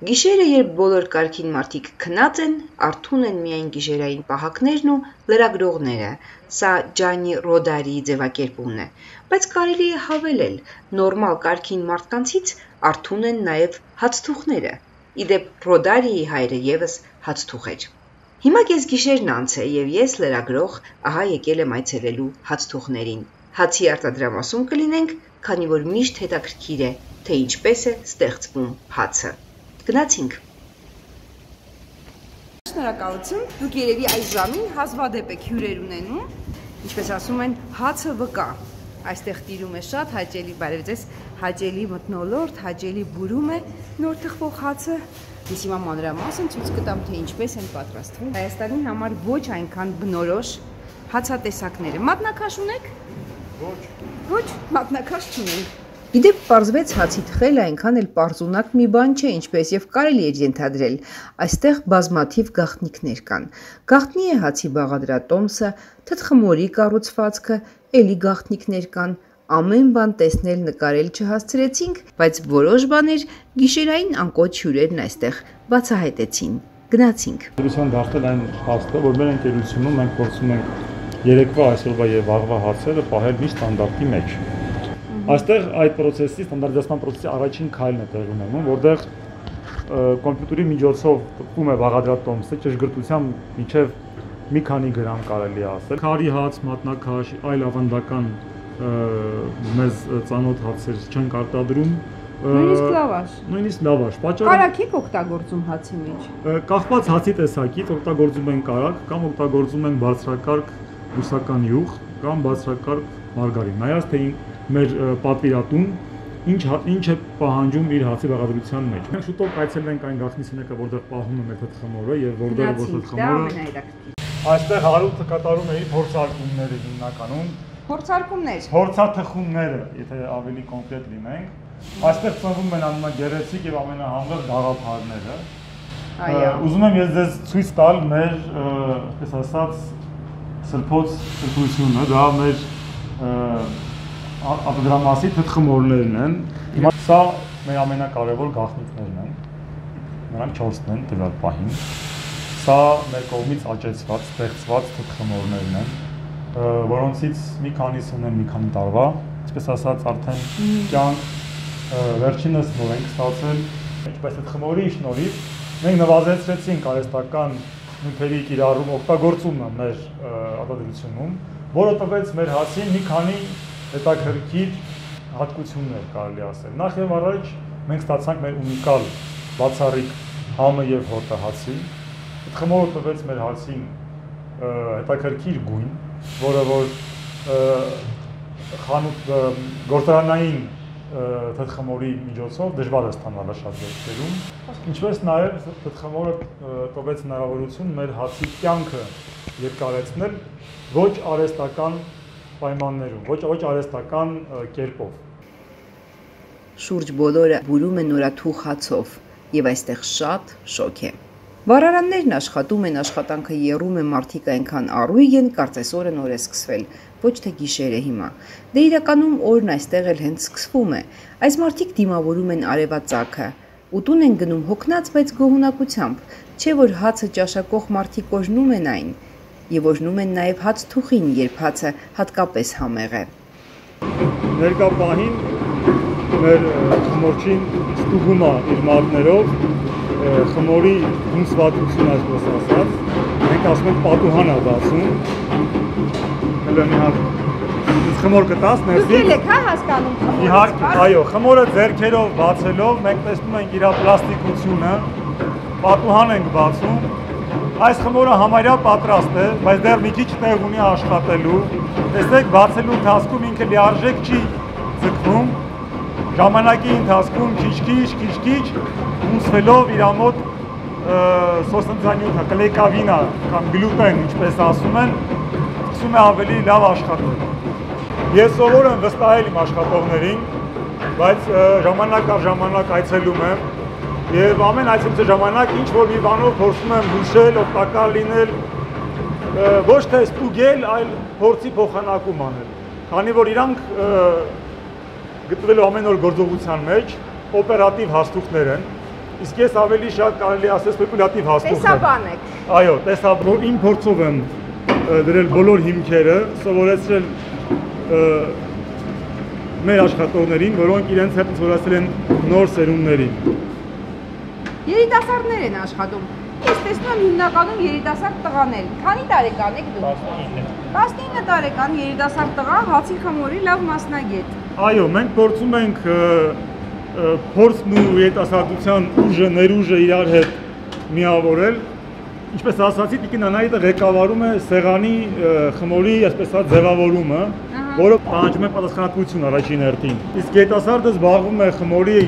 Գիշերը, երբ բոլոր կարգին մարդիկ քնած են, արթուն են միայն գիշերային պահակներն ու լրագրողները, սա Ջանի Ռոդարիի ձևակերպումն է, բայց կարելի է հավելել, նորմալ կարգին մարդկանցից արթուն են նաև հացթուխները, իդեպ Ռոդարիի հայրը ևս հացթուխ էր։ Հիմա կեսգիշերն անց է և ես լրագրող ահա եկել եմ այցելելու հացթուխներին։ Հացի արտադրամասում կլինենք, քանի որ միշտ հետաքրքիր է, թե ինչպես է ստեղծվում հացը։ Գնացինք։ Շնորհակալություն, դուք երևի այս ժամին հազվադեպ եք հյուրեր ունենում, ինչպես ասում են, հացը վկա։ Այստեղ տիրում է շատ հաճելի, բարև ձեզ, հաճելի մթնոլորտ, հաճելի բուրում է նոր թխվող հացը։ Ես հիմա մանրամասն ցույց կտամ, թե ինչպես են պատրաստվում Հայաստանի համար ոչ այնքան բնորոշ հացատեսակները։ Մատնաքաշ ունեք։ Ոչ, մատնաքաշ չունենք։ Իդեպ պարզվեց հացի թխելը այնքան էլ պարզունակ մի բան չէ, ինչպես եւ կարելի է ենթադրել։ Այստեղ բազմաթիվ գաղտնիքներ կան։ Գաղտնի է հացի բաղադրատոմսը, թթխմորի կառուցվածքը, էլի գաղտնիքներ կան։ Ամեն բան տեսնել, նկարել չհասցրեցինք, բայց որոշ բաներ գիշերային անկոչ հյուրերն այստեղ բացահայտեցին։ Գնացինք։ Դրության դարձել այն փաստը, որ մեր ընկերությունում մենք փորձում ենք երեկվա, այսօրվա եւ վաղվա հացերը պահել մի ստանդարտի մեջ։ Այստեղ այդ process-ի ստանդարտизացման process-ի առաջին քայլն է տեղի ունենում, որտեղ կոմպյուտերի միջոցով տպվում է բաղադրատոմսը, ճշգրտությամբ մինչև մի քանի գրամ կարելի է ասել։ Քարի հաց, մատնակաշ, այլ ավանդական մեզ ծանոթ հացեր չենք արտադրում։ Նույնիսկ լավաշ։ Նույնիսկ լավաշ։ Կարագ եք օգտագործում հացի մեջ։ Կախված հացի տեսակից օգտագործում են կարագ կամ օգտագործում են բարձրակարգ բուսական յուղ կամ բարձրակարգ մարգարին։ Նայած թե մեր պատվիրատուն ինչ է պահանջում իր հացի բաղադրության մեջ։ Մենք շուտով կայցելենք այն գաղտնիցիները, որտեղ պահում է մեր թթխմորը եւ որտեղ թթխմորը այստեղ հարուտը կատարում է իր փորձարկումները հիմնականում։ Փորձարկումներ։ Փորձաթխումները, եթե ավելի կոնկրետ լինենք, այստեղ ծնվում են ամենագեղեցիկ եւ ամենահամեղ գաղափարները։ Ուզում եմ ես ձեզ ցույց տալ մեր, այսպես ասած, սրբոց սրբությունը, դա մեր արտադրամասի թթխմորներն են։ Հիմա սա մեր ամենակարևոր գաղտնիքներն են։ Նրանք 4-ն են տվյալ պահին։ Սա մեր կողմից աճեցված, ստեղծված թթխմորներն են, որոնցից մի քանիսը ունեն մի քանի տարվա, այսպես ասած արդեն կյանք վերջինս նոր ենք ստացել։ Ինչպես թթխմորի շնորհիվ մենք նվազեցրեցինք արհեստական նյութերի կիրառում օգտագործումը մեր արտադրությունում, որը տվեց մեր հացին մի քանի հետաքրքիր հատկություններ կարելի ասել։ Նախ եւ առաջ մենք ստացանք մեր ունիկալ բացառիկ համը եւ հոտը հացի։ Թխմորը տվեց մեր հացին հետաքրքիր գույն, որը որ խանութ գործարանային թթխմորի միջոցով դժվար է ստանալը շատ դեպքերում, ինչպես նաև թթխմորը տվեց հնարավորություն մեր հացի կյանքը երկարեցնել ոչ արհեստական պայմաններում, ոչ արհեստական կերպով։ Շուրջ բոլորը բուրում են նորաթուխ հացով եւ այստեղ շատ շոկ է։ Վառարաններն աշխատում են, աշխատանքը եռում է, մարդիկ այնքան առույգ են, կարծես օրը նոր է սկսվել, ոչ թե գիշերը հիմա։ Դե իրականում օրն այստեղ էլ հենց սկսվում է։ Այս մարդիկ դիմավորում են արևածագը, ուտուն են գնում հոգնած, բայց գոհունակությամբ, չէ որ հացը ճաշակող մարդիկ օժնում են այն, եւ օժնում են նաեւ հացթուխին, երբ հացը հատկապես համեղ է։ Ներկա պահին մեր խմորչին ստուգում է իր մատներով խմորի հունսվածություն, այսպես ասած, մենք ասում ենք պատուհան է բացում, հենց մի հատ խմոր կտաս ներսից։ Դուք եք հա հասկանում խմորը։ Իհարկե, այո, խմորը ձեռքերով բացելով մենք տեսնում ենք իր պլաստիկությունը, պատուհան ենք բացում։ Այս խմորը համարյա պատրաստ է, բայց դեռ մի քիչ տեղ ունի աշխատելու։ Տեսեք, բացելու ընթացքում ինքը լիարժեք չի ձգվում։ Ժամանակի ընթացքում քիչ-քիչ հունսվելով իր մոտ սոսնձանյութը, կլեկավինը կամ գլուտեն, ինչպես ասում են, սկսում է ավելի լավ աշխատել։ Ես սովոր եմ վստահել իմ աշխատողներին, բայց ժամանակ առ ժամանակ այցելում եմ եւ ամեն այցելության ժամանակ ինչ-որ մի բանով փորձում եմ հուշել, օգտակար լինել, ոչ թե ստուգել, այլ փորձի փոխանակում անել։ Քանի որ իրանք գտնվելու ամեն օր գործողության մեջ օպերատիվ հաստուխներ են, Իսկ ես ավելի շատ կարելի ասել սպեկուլյատիվ հաստուկ եմ։ Տեսաբան եք։ Այո, տեսաբան իմ փորձով եմ դրել բոլոր հիմքերը, սովորեցրել մեր աշխատողներին, որոնք իրենց հետ զորացել են նոր սերունդներին։ Երիտասարդներ են աշխատում։ Ես տեսնում եմ հիմնականում երիտասարդ տղաներ։ Քանի տարեկան եք դուք։ 19 տարեկան երիտասարդ տղա, հացի խմորի լավ մասնագետ։ Այո, մենք փորձում ենք փորձն ու երիտասարդության ուժը, ներուժը իրար հետ միավորել։ Ինչպես ասացի, Տիկին Անահիտը ղեկավարում է սեղանի խմորի, այսպես ասած, ձևավորումը, որը պահանջում է պատասխանատվություն առաջին հերթին։ Իսկ երիտասարդը զբաղվում է խմորի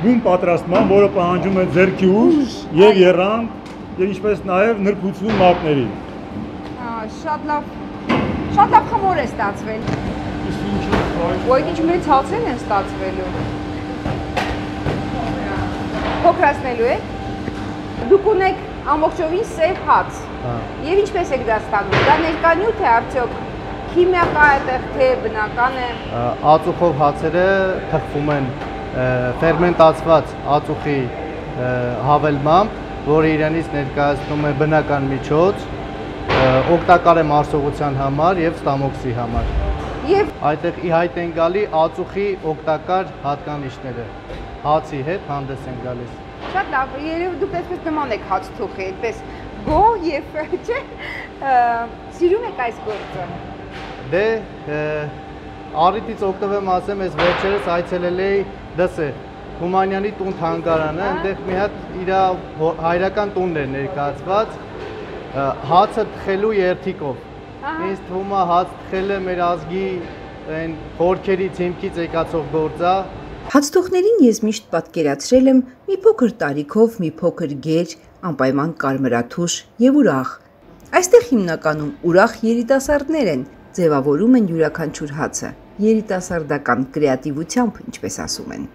բուն պատրաստման, որը պահանջում է ձեռքի ուժ եւ եռանդ, եւ ինչպես նաեւ նրբություն մատների։ Շատ լավ խմոր է ստացվել։ Իսկ ինչու՞ Ոյ ինչ մեծ հացեր են ստացվելու։ Փոքրացնելու եք։ Դուք ունեք ամբողջովին սև հաց։ Եվ ինչպես եք դա ստանում։ Դա ներկանյութ է արդյոք քիմիական է, թե բնական է։ Ածուխով հացերը թխվում են ֆերմենտացված ածուխի հավելմամբ, որը իրենից ներկայացնում է բնական միջոց, օգտակար է մարսողության համար եւ ստամոքսի համար։ Եվ այդտեղ ի հայտ են գալի ածուխի օգտակար հատկանիշները։ Հացի հետ հանդես են գալիս։ շատ լավ, երևի դուք այսպես նման եք հաց թուխի, այդպես գոհ եւ չէ, սիրում եք այս գործը։ Դե առիթից օգտվեմ ասեմ, ես վերջերս այցելել էի դսե Թումանյանի տուն թանգարանը, այնտեղ մի հատ իր հայրական տունն էր ներկայացված հացը թխելու երթիկով։ Ինձ թվում է հաց թխելը մեր ազգի այն խորքերից հիմքից եկածող գործ է։ Հացթուխներին ես միշտ պատկերացրել եմ մի փոքր տարիքով, մի փոքր գեր, անպայման կարմրաթուշ եւ ուրախ։ Այստեղ հիմնականում ուրախ երիտասարդներ են, ձևավորում են յուրաքանչյուր հացը, երիտասարդական կրեատիվությամբ, ինչպես ասում են։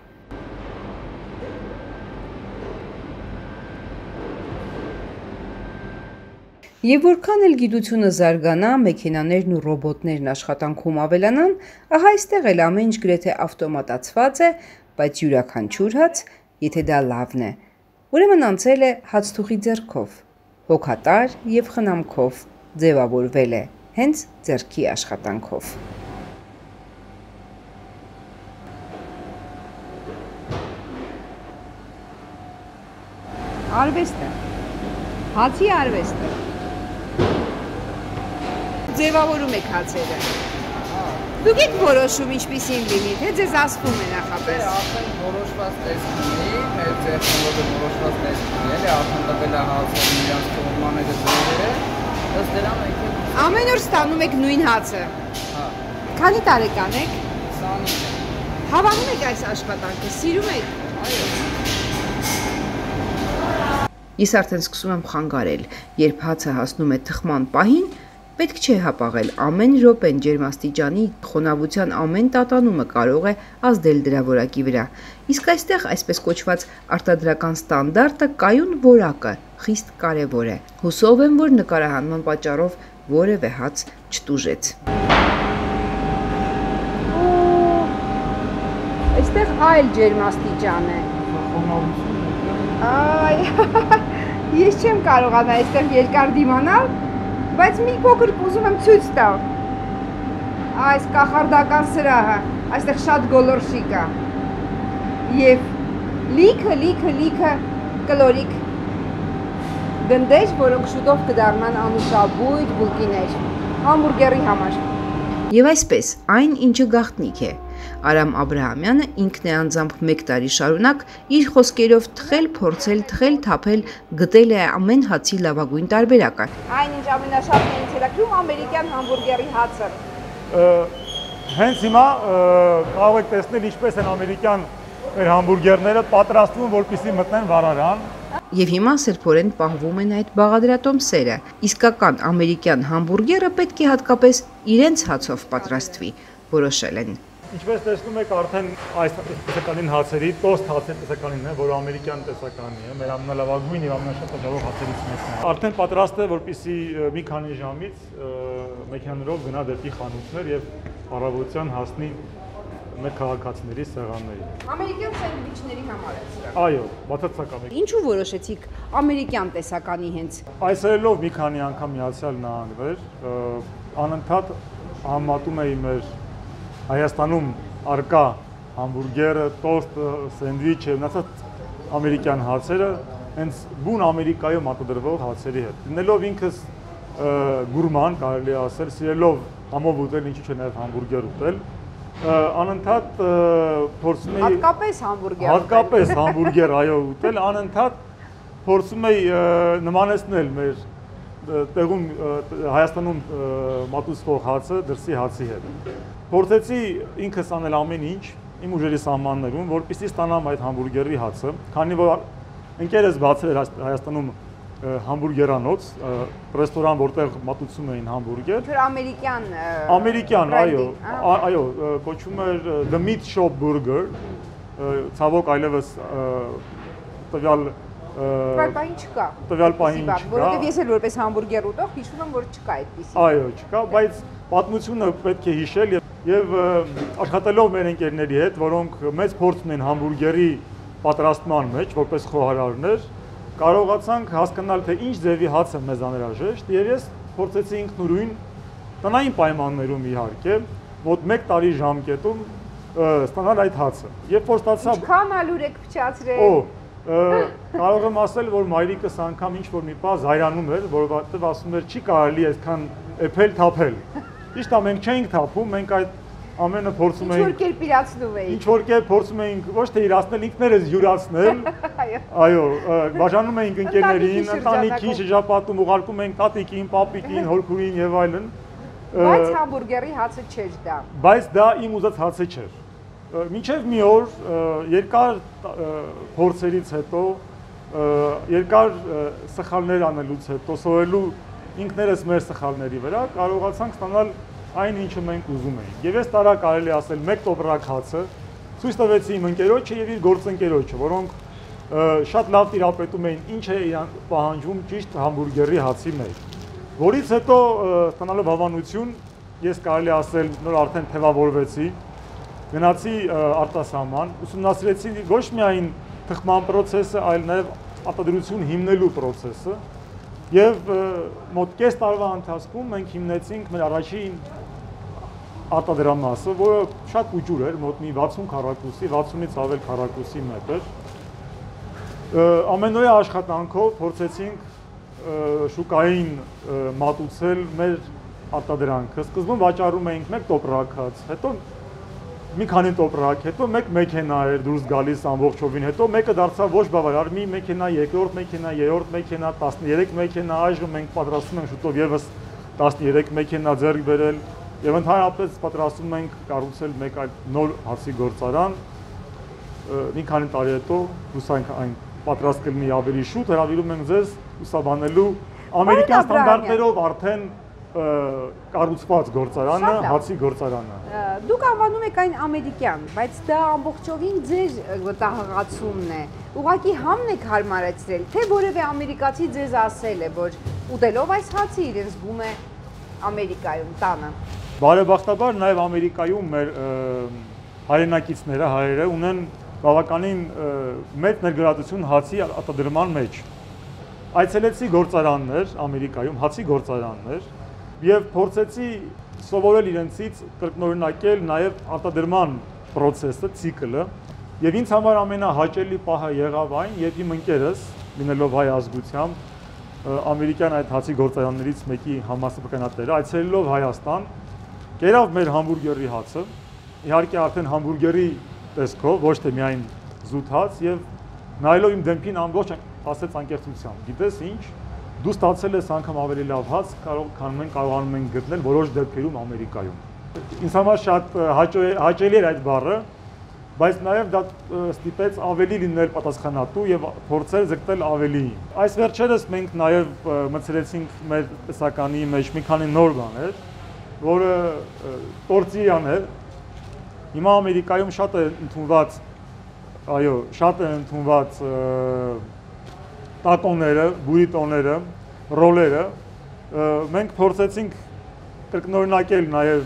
Եվ որքան էլ գիտությունը զարգանա, մեքենաներն ու ռոբոտներն աշխատանքում ավելանան, ահա այստեղ էլ ամեն ինչ գրեթե ավտոմատացված է, բայց յուրաքանչյուր հաց, եթե դա լավն է, ուրեմն անցել է հացթուխի ձեռքով, հոգատար եւ խնամքով, ձևավորվել է հենց ձեռքի աշխատանքով։ Արվեստ է, հացի արվեստ է։ Ձևավորում եք հացերը։ Դուք եք որոշում ինչպիսին լինի, թե ձեզ ասվում է նախապես։ Արդեն որոշված տեսք ունի, մեր ձեռքով որոշված տեսք ունի, էլի արդեն տվել է հացը իրենց ֆորմաները ձևերը, ըստ դրա մենք ամեն օր ստանում եք նույն հացը։ հա, Քանի տարեկան եք։ 25 Հավանում եք այս աշխատանքը, սիրում եք։ այո։ Ես արդեն սկսում եմ խանգարել, երբ հացը հասնում է թխման պահին, պետք չէ հապաղել ամեն րոպեն ջերմաստիճանի խոնավության ամեն տատանումը կարող է ազդել դրա որակի վրա։ Իսկ այստեղ այսպես կոչված արտադրական ստանդարտը կայուն որակը խիստ կարևոր է։ Հուսով եմ, որ նկարահանման պատճառով որևէ հաց չտուժեց։ Այստեղ այլ ջերմաստիճան է։ Այ, ես չեմ կարողանա այստեղ երկար դիմանալ, բայց մի փոքր կուզում եմ ցույց տալ։ Այս կախարդական սրահը, այստեղ շատ գոլորշի կա։ Եվ լիքը կլորիկ գնդեր, որոնք շուտով կդառնան անուշաբույր բուլկիներ համբուրգերի համար։ Եվ այսպես, այն ինչը գաղտնիք է։ Արամ Աբրահամյանը ինքն է անձամբ 1 տարի շարունակ իր խոսքերով թխել, փորձել, թխել, թափել, գտել է ամեն հացի լավագույն տարբերակը։ Այն ինչ ամենաշատն է ինձ հետաքրքրում ամերիկյան համբուրգերի հացը։ Հենց հիմա կարող եք տեսնել ինչպես են ամերիկյան մեր համբուրգերները պատրաստվում, որպեսզի մտնեն վառարան։ Եվ հիմա սրբորեն պահվում են այդ բաղադրատոմսերը։ Իսկական ամերիկյան համբուրգերը պետք է հատկապես իրենց հացով պատրաստվի, որոշել են։ Ինչպես տեսնում եք, արդեն այս տեսականին հացերի, տոստ հացերի տեսականին է, որը ամերիկյան տեսականի է, մեր ամենալավագույն եւ ամենաշատ հաջողող հացերից մեկն է։ Արդեն պատրաստ է, որպեսզի մի քանի ժամից մեքենաներով գնա դեպի խանութներ եւ առավոտյան հասնի մեկ քաղաքացիների սեղանների։ Ամերիկյան սենդվիչների համար է սրա։ Այո, բացարձակամ։ Ինչու որոշեցիք ամերիկյան տեսականի հենց։ Այսերելով մի քանի անգամ Միացյալ Նահանգներ, անընդհատ համատում էի մեր Հայաստանում արկա համբուրգերը, տորտը, սենդվիչը, մնացած ամերիկյան հացերը հենց բուն Ամերիկայում արտադրվող հացերի հետ։ Լինելով ինքս գուրման, կարելի է ասել, սիրելով համով ուտել, ինչի՞ չէ նաև համբուրգեր ուտել, անընդհատ փորձում էի հատկապես համբուրգեր այո ուտել, անընդհատ փորձում էի նմանեցնել մեր տեղում Հայաստանում մատուցվող հացը դրսի հացի հետ։ Փորձեցի ինքս անել ամեն ինչ իմ ուժերի սահմաններում, որպեսզի ստանամ այդ համբուրգերի հացը, քանի որ ընկերս բացել էր Հայաստանում համբուրգերանոց, ռեստորան, որտեղ մատուցում էին համբուրգեր։ Չէ, ամերիկյան, այո, կոչվում էր The Meat Shop Burger, ցավոք այլևս տվյալ պահին չկա։ Տվյալ պահին չկա։ Որովհետև ես էլ որպես համբուրգեր ուտող հիշում եմ, որ չկա այդպիսի։ Այո, չկա, բայց պատմությունը պետք է հիշել եւ աշխատելով մեր ընկերների հետ, որոնք մեծ փորձ ունեն համբուրգերի պատրաստման մեջ, որպես խոհարարներ, կարողացանք հասկանալ, թե ինչ ձևի հաց է մեզ անհրաժեշտ եւ ես փորձեցի ինքնուրույն տնային պայմաններում իհարկե, մոտ 1 տարի ժամկետում ստանալ այդ հացը։ Երբ որ ստացա Ինչքան ալուր եք փչացրել։ Կարող եմ ասել, որ մայրիկս անգամ ինչ-որ մի պահ զայրանում էր, որովհետև ասում էր, չի կարելի այսքան էփել թափել։ Ճիշտ է, մենք չէինք թափում, մենք այդ ամենը փորձում էինք։ Ինչ-որ կերպ իրացնում էինք։ Ինչ-որ կերպ փորձում էինք ոչ թե իրացնել, ինքներս յուրացնել։ Այո, բաժանում էինք ընկերներին, ընտանիքի շրջապատում ուղարկում էինք տատիկին, պապիկին, հորքուրին եւ այլն։ Բայց համբուրգերի հացը չէր դա։ Բայց դա իմ ուզած հացը չէր։ Մինչև մի օր երկար փորձերից հետո, երկար սխալներ անելուց հետո, սովորելու ինքներս մեր սխալների վրա կարողացանք ստանալ այն, ինչը մենք ուզում էինք։ Եվ ես տարա կարելի ասել 1 տոպրակ հացը ցույց տվեցի իմ ընկերոջը եւ իր գործընկերոջը, որոնք շատ լավ տիրապետում էին ինչ է իրան պահանջում ճիշտ համբուրգերի հացի մեջ։ Որից հետո ստանալով հավանություն, ես կարելի ասել նոր արդեն թևավորվեցի, գնացի արտասահման, ուսումնասիրեցի ոչ միայն թխման process-ը, այլ նաև արտադրություն հիմնելու process-ը եւ մոտ կես տարվա ընթացքում մենք հիմնեցինք մեր առաջին արտադրամասը, որը շատ ուժուր էր, մոտ մի 60 քառակուսի, 60-ից ավել քառակուսի մետր։ Ամենօրյա աշխատանքով փորձեցինք շուկային մատուցել մեր արտադրանքը։ Սկզբում վաճառում էինք 1 տոպրակ հաց, հետո մի քանի տոպրակ, հետո 1 մեքենա էր դուրս գալիս ամբողջովին, հետո մեկը դարձավ ոչ բավարար, մի մեքենա, երկրորդ մեքենա, երրորդ մեքենա, 13 մեքենա, այժմ մենք պատրաստում ենք շուտով եւս 13 մեքենա ձեռք բերել եւ ընդհանրապես պատրաստում ենք կառուցել մեկ այլ նոր հացի գործարան։ Մի քանի տարի հետո հուսանք այն պատրաստ կլինի ավելի շուտ, հրավիրում ենք ձեզ ուսաբանելու ամերիկյան ստանդարտներով արդեն կառուցված գործարանը, հացի գործարանը։ Դուք անվանում եք այն ամերիկյան, բայց դա ամբողջովին ձեր վտահղացումն է։ Ուղղակի համն եք հարմարեցրել, թե որևէ ամերիկացի ձեզ ասել է, որ ուտելով այս հացը իրեն զգում է Ամերիկայում տանը։ Բարեբախտաբար նաև Ամերիկայում մեր հայրենակիցները, հայերը ունեն բավականին մեծ ներգրավություն հացի արտադրման մեջ։ Այցելեցի գործարաններ Ամերիկայում, հացի գործարաններ եւ փորձեցի սովորել իրենցից կրկնօրինակել նաև արտադրման process-ը, ցիկլը, եւ ինձ համար ամենահաճելի պահը եղավ այն, երբ իմ ընկերս, լինելով հայ ազգությամբ, ամերիկյան այդ հացի գործարաններից մեկի համասպականատերը, այցելելով Հայաստան, կերավ մեր համբուրգերի հացը, իհարկե արդեն համբուրգերի տեսքով, ոչ թե միայն զուտ հաց, եւ նայելով իմ դեմքին ամբողջ ասեց անկեղծությամբ, գիտես ինչ, դու ստացել ես անգամ ավելի լավ հաց, քան մենք կարողանում ենք գտնել որոշ դեպքերում Ամերիկայում։ Ինձ համար շատ հաճելի էր այդ բառը, բայց նաև դա ստիպեց ավելի լինել պատասխանատու եւ փորձել ձգտել ավելիին։ Այս վերջերս մենք նաև մտցրեցինք մեր տեսականի մեջ մի քանի նոր բաներ, որը տորտիլյան է։ Հիմա Ամերիկայում շատ է ընդունված, այո, շատ է ընդունված տակոները, բուրիտոները, ռոլերը, մենք փորձեցինք կրկնօրինակել նաև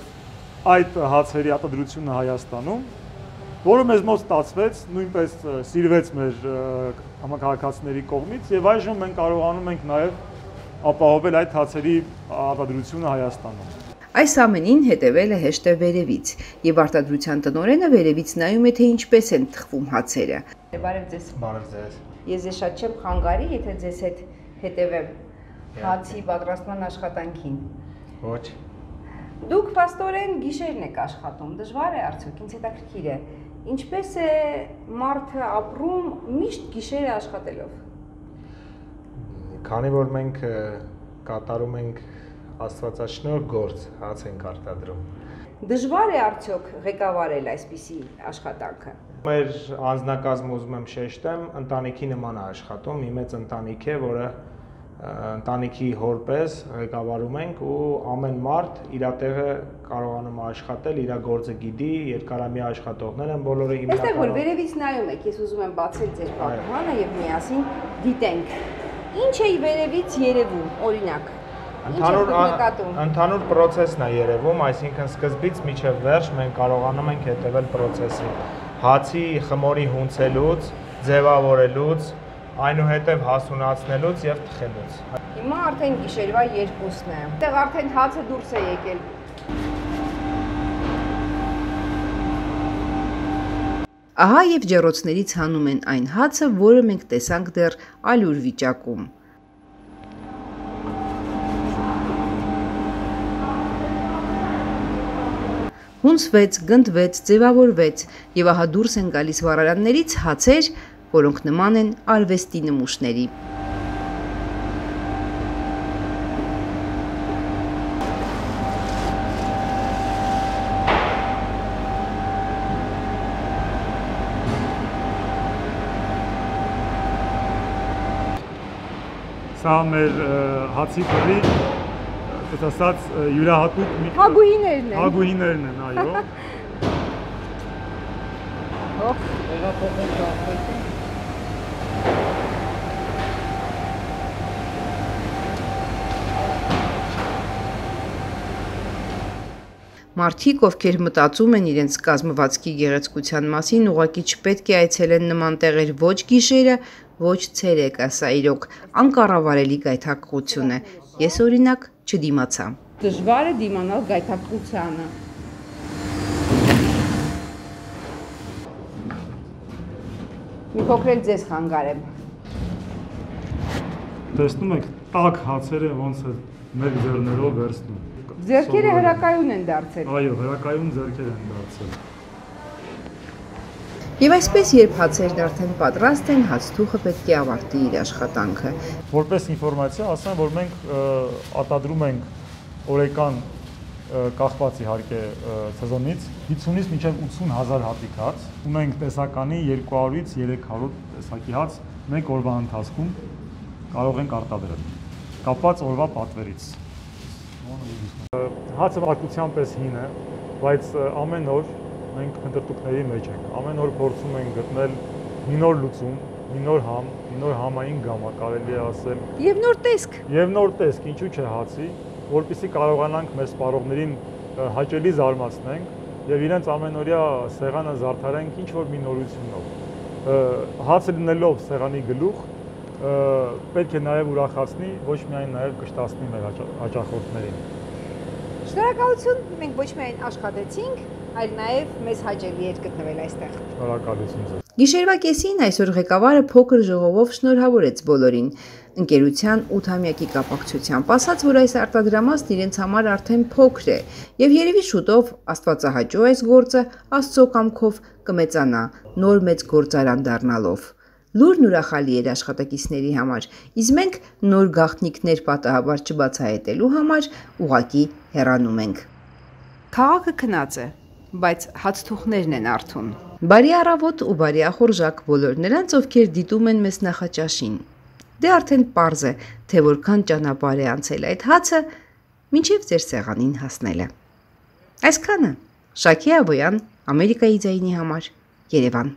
այդ հացերի արտադրությունը Հայաստանում որը մեզ մոտ ստացվեց, նույնպես սիրվեց մեր համակարգացիների կողմից եւ այժմ մենք կարողանում ենք նաեւ ապահովել այդ հացերի արտադրությունը Հայաստանում։ Այս ամենին հետևել է հեշտ է վերևից եւ արտադրության տնօրենը վերևից նայում է թե ինչպես են թխվում հացերը։ Բարև ձեզ։ Բարև ձեզ։ Ես շատ չեմ խանգարի, եթե ձեզ հետ հետևեմ հացի պատրաստման աշխատանքին։ Ոչ։ Դուք փաստորեն գիշերն եք աշխատում, դժվար է արդյոք, ինձ հետաքրքիր է։ Ինչպես է մարդը ապրում միշտ գիշերը աշխատելով։ Քանի որ մենք կատարում ենք Աստվածաշնորհ գործ, հաց ենք արտադրում։ Դժվար է արդյոք ղեկավարել այսպիսի աշխատանքը։ Մեր անձնակազմը ուզում եմ շեշտեմ, ընտանիքի նման է աշխատում, մի մեծ ընտանիք է, որը ընտանիքի հորպես ղեկավարում ենք ու ամեն մարդ իր տեղը կարողանում է աշխատել, իր գործը գիտի, երկարամյա աշխատողներ են բոլորը Այստեղ որ վերևից նայում եք, ես ուզում եմ բացել ձեր պատուհանը եւ միասին դիտենք։ Ինչ է վերևից երևում, օրինակ։ Ընդհանուր process-ն է երևում, այսինքն սկզբից մինչև վերջ մենք կարողանում ենք հետևել process-ին։ Հացի խմորի հունցելուց, ձևավորելուց, այնուհետև հասունացնելուց եւ թխելուց։ Հիմա արդեն գիշերվա 2-ն է։ Այդտեղ արդեն հացը դուրս է եկել։ Ահա եւ ջեռոցներից հանում են այն հացը, որը մենք տեսանք դեռ ալյուր վիճակում։ Հունցվեց, գնդվեց, ձևավորվեց եւ ահա դուրս են գալիս վառարաններից հացեր, որոնք նման են արվեստի նմուշների։ Սա մեր հացի բռի ասած յուրահատուկ հագուհիներն են, այո։ Մարդիկ, ովքեր մտածում են իրենց կազմվածքի գեղեցկության մասին, ուղղակի չպետք է այցելեն նման տեղեր ոչ գիշերը, ոչ ցերեկը, սա իրոք անկառավարելի գայթակղություն է։ Ես օրինակ չդիմացա։ Դժվար է դիմանալ գայթակղությանը։ Մի փոքր էլ ձեզ խանգարեմ։ Տեսնում եք, տաք հացերը ոնց է մեր ձեռներով վերցնում։ Ձեռքերը հրակայուն են դարձել։ Այո, հրակայուն ձեռքեր են դարձել։ Եվ այսպես, երբ հացերն արդեն պատրաստ են, հացթուխը պետք է ավարտի իր աշխատանքը։ Որպես ինֆորմացիա, ասեմ, որ մենք արտադրում ենք օրական կախված իհարկե սեզոնից 50-ից մինչև 80,000 հատիկ հաց։ Ունենք տեսականի 200-ից 300 տեսակի հաց մեկ օրվա ընթացքում կարող ենք արտադրել, կապված օրվա պատվերից։ Հացը վարկության պես հին է, բայց ամեն օր մենք հնդրտուքների մեջ ենք։ Ամեն օր փորձում ենք գտնել մի նոր լուծում, մի նոր համ, մի նոր համային գամա, կարելի է ասել։ Եվ նոր տեսք։ Եվ նոր տեսք, ինչու՞ չէ հացի, որպեսզի կարողանանք մեր սպառողներին հաճելի զարմացնենք եւ իրենց ամենօրյա սեղանը զարդարենք ինչ-որ մի նորությունով։ Հացը լինելով սեղանի գլուխ, պետք է նաեւ ուրախացնի, ոչ միայն նաեւ կշտացնի մեր հաճախորդներին։ Շնորհակալություն, մենք ոչ միայն աշխատեցինք, այլ նաև մեզ հաճելի էր գտնվել այստեղ։ Շնորհակալություն ձեզ։ Գիշերվա կեսին այսօր ղեկավարը փոքր ժողովով շնորհավորեց բոլորին։ Ընկերության 8-ամյակի կապակցությամբ ասաց, որ այս արտադրամասն իրենց համար արդեն փոքր է եւ երևի շուտով Աստվածահաճո այս գործը Աստծո կամքով կմեծանա, նոր մեծ գործարան դառնալով։ Լուրն ուրախալի էր աշխատակիցների համար, իսկ մենք նոր գաղտնիքներ պատահաբար չբացահայտելու համար ուղակի հեռանում ենք։ Քաղաքը քնած է, բայց հացթուխներն են արթուն։ Բարի առավոտ ու բարի ախորժակ բոլոր նրանց, ովքեր դիտում են մեզ նախաճաշին։ Դե արդեն պարզ է, թե որքան ճանապարհ է անցել այդ հացը, մինչև ձեր սեղանին հասնելը։ Այսքանը Շակե Աբոյան, Ամերիկայի ձայնի համար, Երևան։